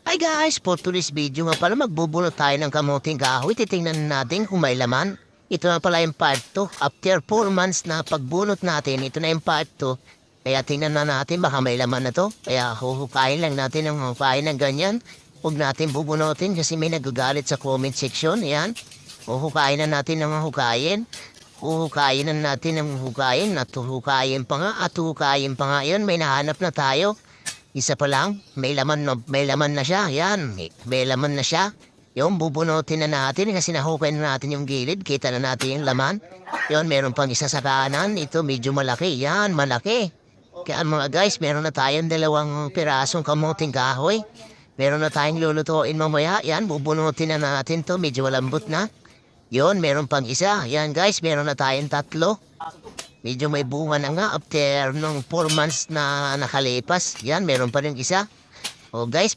Hi guys! For today's video nga pala magbubunot tayo ng kamuting kahoy. Titingnan natin kung may laman. Ito na pala yung part 2. After 4 months na pagbunot natin, ito na yung part 2. Kaya tingnan na natin baka may laman na to. Kaya huhukayin lang natin ng hukayin ng ganyan. Huwag natin bubunutin kasi may nagagalit sa comment section. Ayan. Huhukayin na natin ng hukayin. Huhukayin na natin ng hukayin. At huhukayin pa nga. At huhukayin pa nga yun. May nahanap na tayo. Isa pa lang, may laman na siya. Yan, may laman na siya. Yung bubunutin na natin kasi nahukay na natin yung gilid. Kita na natin yung laman. Yun, meron pang isa sa kanan. Ito medyo malaki. Yan, malaki. Kaya mga guys, meron na tayong 2 pirasong kamuting kahoy. Meron na tayong lulutuin mamaya. Yan, bubunutin na natin to. Medyo malambot na. Yun, meron pang isa. Yan guys, meron na tayong 3. Medyo may bunga na nga after nung 4 months na nakalipas. Yan, meron pa rin isa. O guys,